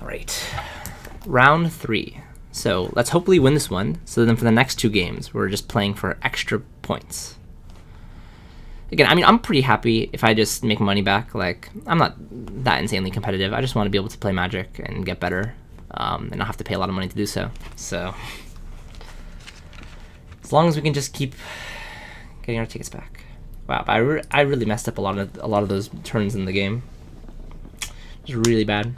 All right, round 3. So let's hopefully win this one. So then for the next 2 games, we're just playing for extra points. Again, I mean, I'm pretty happy if I just make money back. Like, I'm not that insanely competitive. I just want to be able to play Magic and get better, and not have to pay a lot of money to do so. So as long as we can just keep getting our tickets back. Wow, I really messed up a lot of those turns in the game. It was really bad.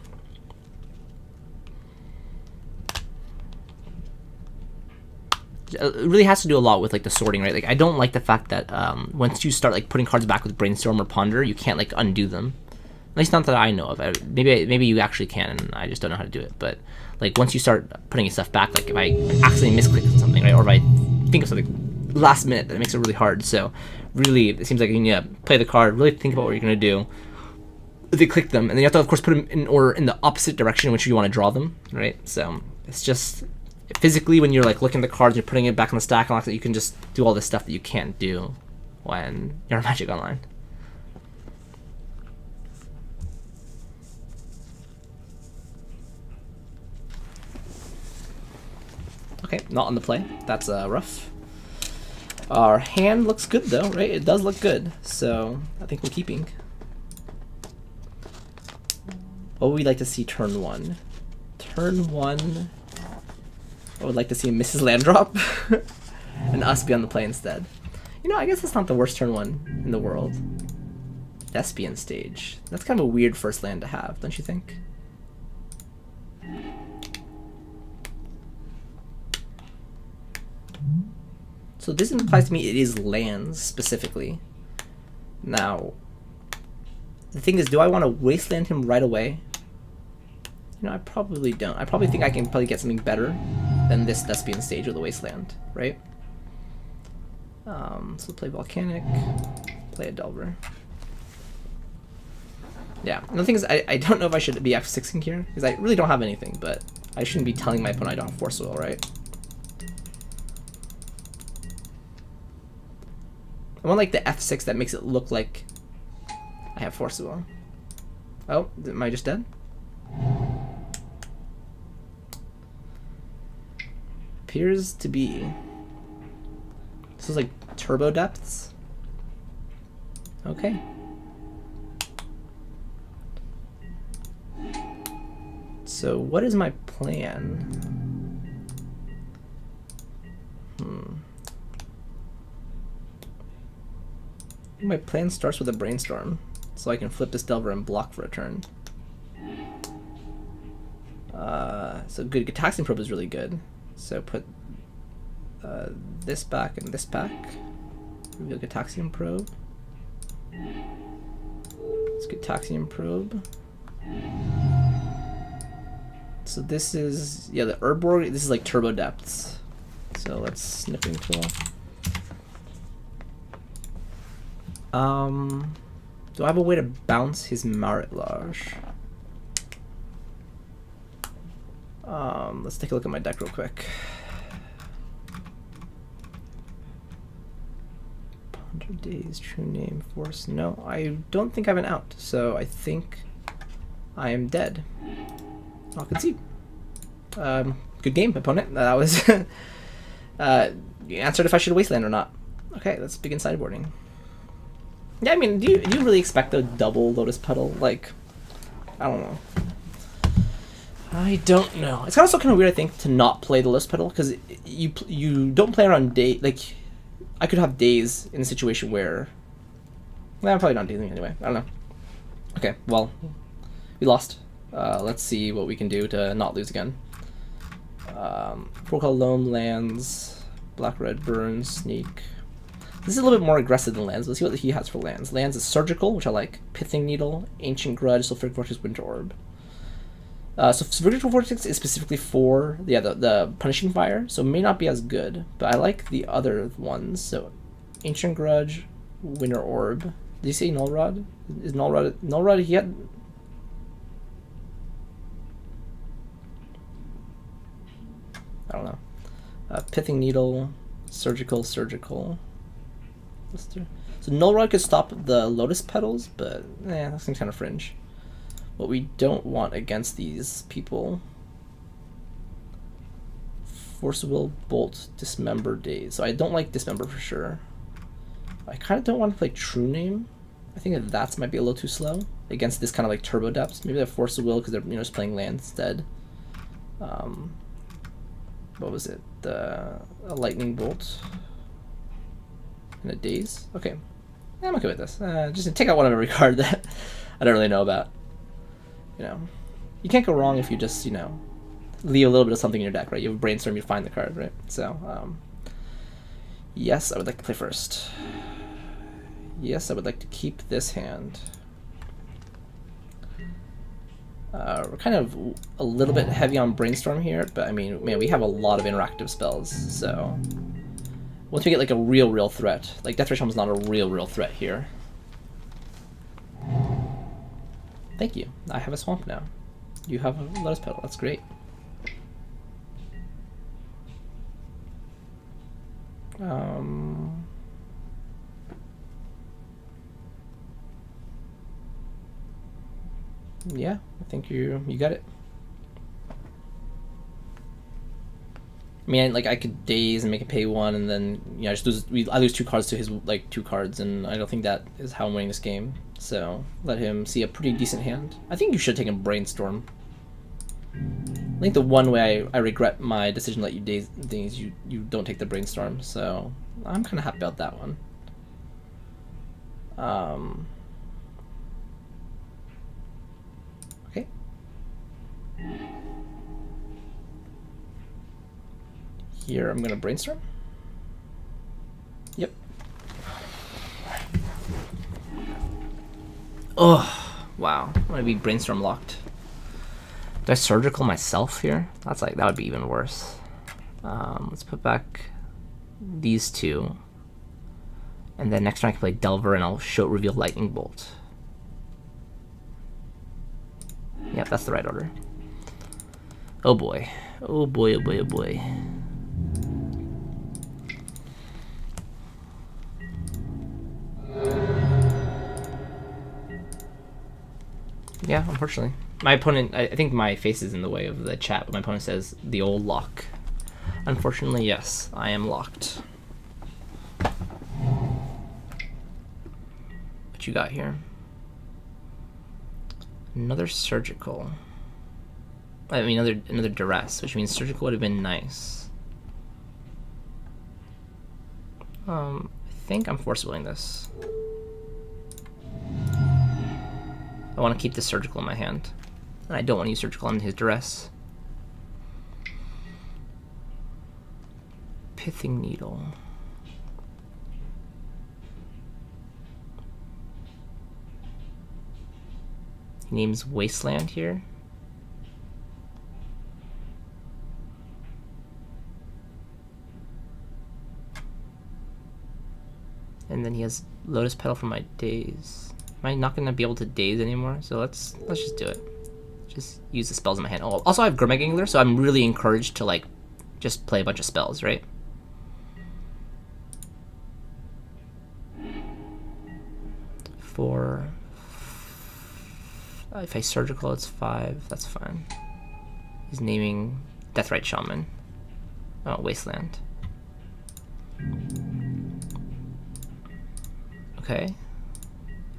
It really has to do a lot with like the sorting, right? Like, I don't like the fact that once you start like putting cards back with Brainstorm or Ponder, you can't like undo them. At least not that I know of. Maybe you actually can, and I just don't know how to do it. But like once you start putting your stuff back, like if I accidentally misclick on something, right, or if I think of something last minute, that makes it really hard. So really, it seems like you need to play the card, really think about what you're gonna do. They click them, and then you have to of course put them in order in the opposite direction in which you want to draw them, right? So it's just physically, when you're like looking at the cards, you're putting it back on the stack, and like that, you can just do all this stuff that you can't do when you're on Magic Online. Okay, not on the play. That's rough. Our hand looks good though, right? It does look good, so I think we're keeping. What would we like to see turn 1? Turn 1. I would like to see Mrs. Land drop and us be on the play instead. You know, I guess that's not the worst turn 1 in the world. Thespian stage. That's kind of a weird first land to have, don't you think? So this implies to me it is lands specifically. Now, the thing is, do I want to wasteland him right away? You know, I probably don't. I probably think I can probably get something better than this Thespian stage or the wasteland, right? So play Volcanic, play a Delver. Yeah, and the thing is, I don't know if I should be F6ing here, because I really don't have anything, but I shouldn't be telling my opponent I don't have Force Will, right? I want like the F6 that makes it look like I have Force Will. Oh, am I just dead? Appears to be. This is like Turbo Depths. Okay. So what is my plan? My plan starts with a Brainstorm, so I can flip this Delver and block for a turn. So good, Gitaxian Probe is really good. So put this back and this back. Reveal Gitaxian Probe. Let's Gitaxian Probe. So this is, yeah, the Urborg, this is like Turbo Depths. So let's Snipping Tool. Do I have a way to bounce his Marit Leauge? Let's take a look at my deck real quick. 100 Days, True Name, Force. No, I don't think I have an out, so I think I am dead. I'll concede. Good game, opponent. That was you answered if I should wasteland or not. Okay, let's begin sideboarding. Yeah, I mean, do you really expect a double Lotus Petal? Like, I don't know. I don't know. It's also kind of weird, I think, to not play the Lotus Petal, because you don't play around day. Like, I could have days in a situation where, well, I'm probably not dealing anyway. I don't know. Okay, well, we lost. Let's see what we can do to not lose again. 4 color Loam, lands, black red burns, sneak. This is a little bit more aggressive than lands. Let's see what he has for lands. Lands is Surgical, which I like. Pithing Needle, Ancient Grudge, Sulfuric Vortex, Winter Orb. So Sulfuric Vortex is specifically for the Punishing Fire, so it may not be as good, but I like the other ones. So Ancient Grudge, Winter Orb. Did you say Null Rod? Is Null Rod? He had. I don't know. Pithing Needle, Surgical. So Null Rod could stop the Lotus Petals, but that seems kind of fringe. What we don't want against these people: Force Will, Bolt, Dismember, Daze. So I don't like Dismember for sure. I kind of don't want to play True Name. I think that that's might be a little too slow against this kind of like Turbo Depths. Maybe they Force of Will because they're just playing land instead. What was it? A Lightning Bolt and a Daze. Okay, yeah, I'm okay with this. Just take out one of every card that I don't really know about. You can't go wrong if you just leave a little bit of something in your deck, right? You have a Brainstorm, you find the card, right? So yes, I would like to play first. Yes, I would like to keep this hand. We're kind of a little bit heavy on Brainstorm here, but I mean, man, we have a lot of interactive spells, so once we get like a real threat, like Death Ray Shaman's not a real threat here. Thank you. I have a Swamp now. You have a Lotus Petal. That's great. Yeah, I think you got it. I mean, like I could Daze and make it pay 1, and then I lose 2 cards to his 2 cards, and I don't think that is how I'm winning this game. So let him see a pretty decent hand. I think you should take a Brainstorm. I think the one way I regret my decision to let you Daze things, you don't take the Brainstorm. So I'm kind of happy about that one. Okay. Here I'm gonna Brainstorm. Yep. Oh wow, I'm gonna be Brainstorm locked. Do I Surgical myself here? That would be even worse. Let's put back these 2, and then next turn I can play Delver and I'll reveal Lightning Bolt. Yep, that's the right order. Oh boy. Oh boy, oh boy, oh boy. Yeah, unfortunately. My opponent, I think my face is in the way of the chat, but my opponent says the old lock. Unfortunately, yes, I am locked. What you got here? Another Surgical. I mean, another Duress, which means Surgical would have been nice. I think I'm Force Willing this. I want to keep the Surgical in my hand, and I don't want to use Surgical on his Duress. Pithing Needle. He names Wasteland here. And then he has Lotus Petal for my Daze. Am I not gonna be able to Daze anymore? So let's just do it. Just use the spells in my hand. Oh, also I have Grimag Angler, so I'm really encouraged to like just play a bunch of spells, right? Four. If I Surgical, it's 5. That's fine. He's naming Deathrite Shaman. Oh, Wasteland. Okay.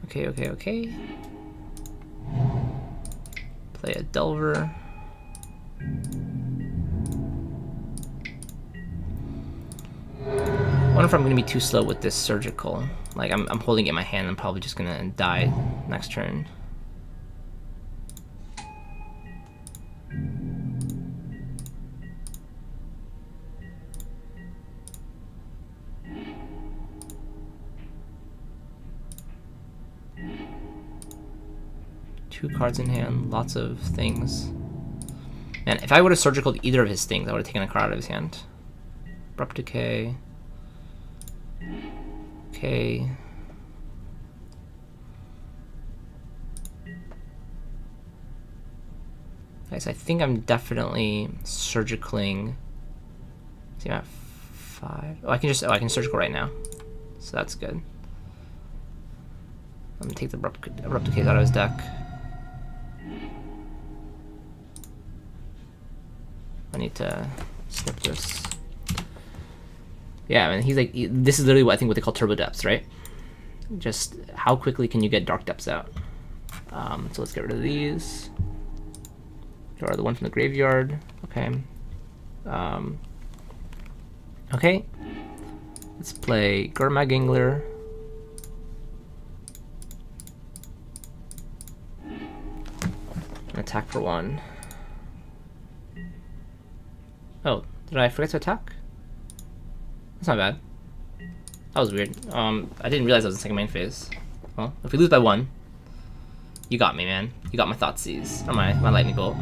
Okay. Play a Delver. I wonder if I'm gonna be too slow with this Surgical. Like I'm holding it in my hand. I'm probably just gonna die next turn. Two cards in hand, lots of things. Man, if I would have Surgicaled either of his things, I would have taken a card out of his hand. Abrupt Decay. Okay. Guys, I think I'm definitely Surgicaling. See, I'm at 5. Oh, I can Surgical right now. So that's good. I'm gonna take the Abrupt Decay out of his deck. need to snip this. Yeah, I mean, he's like, this is literally what I think what they call turbo depths, right? Just how quickly can you get dark depths out? So let's get rid of these. Draw the one from the graveyard. Okay. Okay. Let's play Gurmag Angler. And attack for 1. Oh, did I forget to attack? That's not bad. That was weird. I didn't realize I was in second main phase. Well, if we lose by 1, you got me, man. You got my Thoughtseize, or my lightning bolt.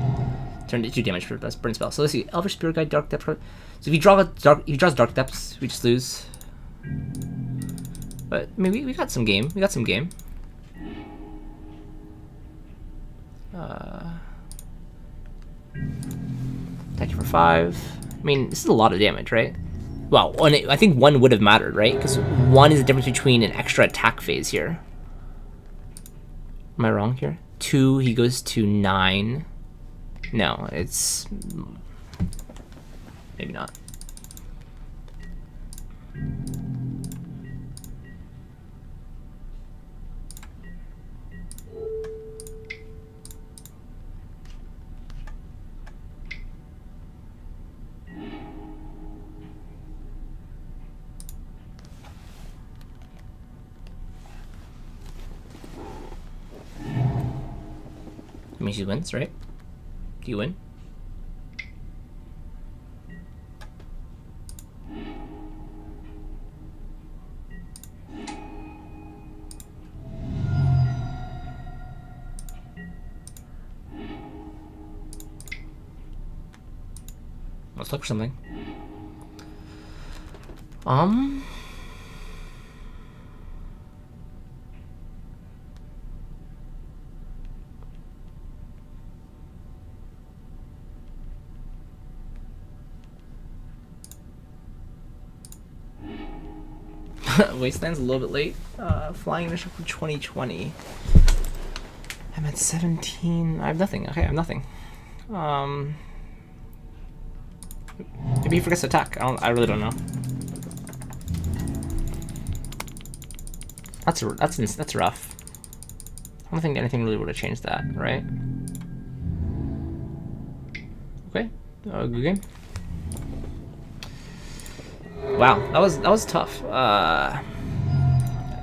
Turned it to 2 damage for best burn spell. So let's see, Elvish Spirit Guide, Dark Depth. So if he draws Dark Depths, we just lose. But I mean, we got some game. We got some game. Attack you for 5. I mean, this is a lot of damage, right? Well, I think 1 would have mattered, right? Because 1 is the difference between an extra attack phase here. Am I wrong here? 2, he goes to 9. No, it's... maybe not. That means he wins, right? Do you win? Let's look for something. Wasteland's a little bit late. Flying initial for 2020. I'm at 17. I have nothing. Okay, I have nothing. Maybe he forgets to attack. I really don't know. That's rough. I don't think anything really would have changed that, right? Okay, good game. Wow, that was tough.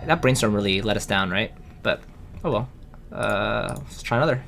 That brainstorm really let us down, right? But oh well. Let's try another.